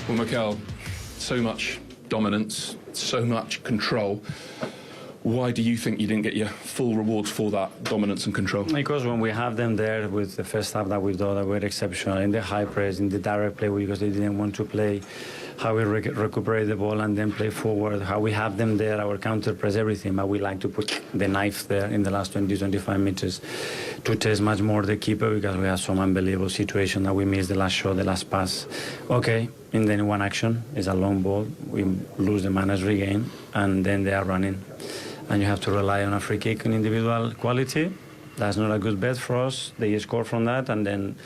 Well, Mikel, so much dominance, so much control. Why do you think you didn't get your full rewards for that dominance and control? Because when we have them there with the first half that we thought that were exceptional, in the high press, in the direct play, because they didn't want to play, how we recuperate the ball and then play forward, how we have them there, our counter press, everything, but we like to put the knife there in the last 20-25 meters to test much more the keeper, because we have some unbelievable situation that we missed the last shot, the last pass. Okay, and then one action is a long ball, we lose the man as regain, and then they are running. And you have to rely on a free kick and individual quality. That's not a good bet for us. They score from that, and then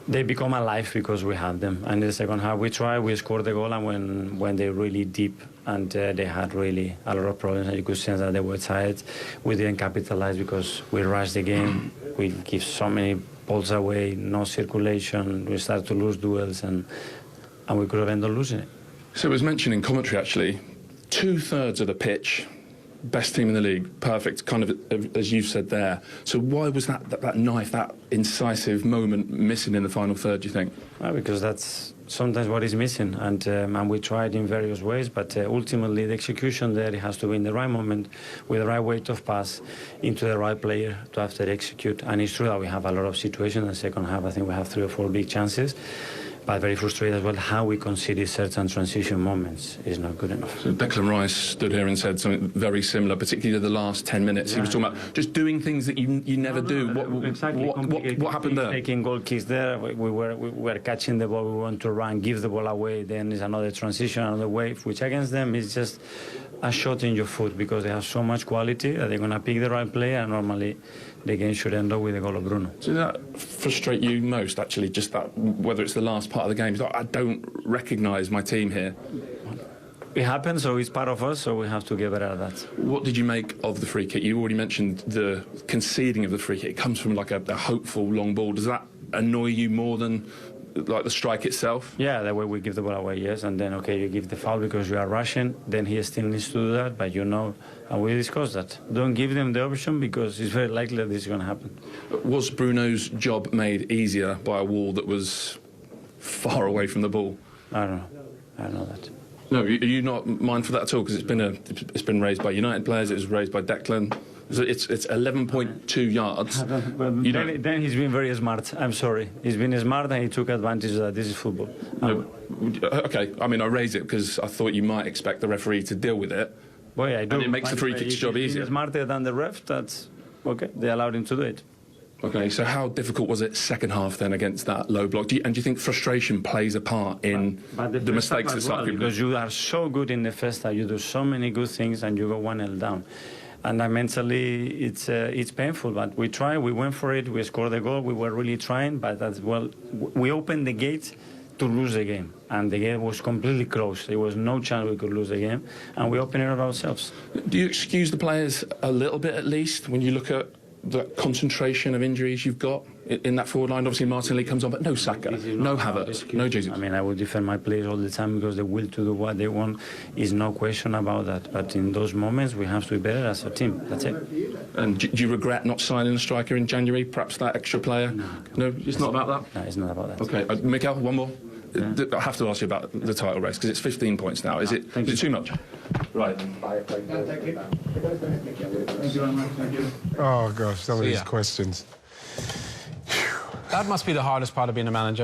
they become alive because we have them. And in the second half, we try, we score the goal, and when they're really deep, and they had really a lot of problems, and you could sense that they were tired. We didn't capitalize because we rushed the game. We give so many balls away, no circulation. We start to lose duels, and we could have ended up losing it. So it was mentioned in commentary, actually, 2/3 of the pitch, best team in the league, perfect, kind of as you've said there. So why was that knife, that incisive moment missing in the final third, do you think? Well, because that's sometimes what is missing, and we tried in various ways, but ultimately the execution there, it has to be in the right moment, with the right weight of pass, into the right player to have to execute. And it's true that we have a lot of situations in the second half. I think we have 3 or 4 big chances, but very frustrated as well how we conceded certain transition moments is not good enough. So Declan Rice stood here and said something very similar, particularly the last 10 minutes. Yeah. He was talking about just doing things that you never do. Exactly. What happened there? Taking goal kicks there. We were catching the ball. We want to run, give the ball away. Then there's another transition, another wave, which against them is just a shot in your foot, because they have so much quality that they're going to pick the right player, and normally the game should end up with a goal of Bruno. So that frustrate you most, actually, just that, whether it's the last part of the game? It's like, I don't recognise my team here. It happens, so it's part of us, so we have to get better at that. What did you make of the free kick? You already mentioned the conceding of the free kick. It comes from like a hopeful long ball. Does that annoy you more than like the strike itself? Yeah, that way we give the ball away, yes, and then, okay, you give the foul because you are rushing, then he still needs to do that, but you know, and we discussed that. Don't give them the option, because it's very likely that this is going to happen. Was Bruno's job made easier by a wall that was far away from the ball? I don't know. I don't know that. No, are you not mindful of that at all? Because it's been raised by United players, it was raised by Declan. It's 11.2 yards. Then he's been very smart. I'm sorry. He's been smart, and he took advantage of that. This is football. No, okay, I mean, I raised it because I thought you might expect the referee to deal with it. Well, yeah, I do. And it makes the free kick's job easier. He's smarter than the ref. That's okay. They allowed him to do it. Okay, so how difficult was it second half then against that low block? Do you think frustration plays a part in the mistakes that start people? Because you are so good in the first half, you do so many good things, and you go 1-0 down. And mentally, it's painful, but we tried, we went for it, we scored the goal, we were really trying, but as well, we opened the gate to lose the game, and the game was completely closed. There was no chance we could lose the game, and we opened it up ourselves. Do you excuse the players a little bit at least when you look at the concentration of injuries you've got in that forward line? Obviously Martinelli comes on, but no Saka, no Havertz, no Jesus. I mean, I would defend my players all the time, because the will to do what they want is no question about that. But in those moments, we have to be better as a team. That's it. And do you regret not signing a striker in January? Perhaps that extra player? No, it's not about that? No, it's not about that. Okay, Mikel, one more. Yeah. I have to ask you about the title race, because it's 15 points now. Is it too much? Right. Thank you very much. Thank you. Oh, gosh, some of these questions. That must be the hardest part of being a manager.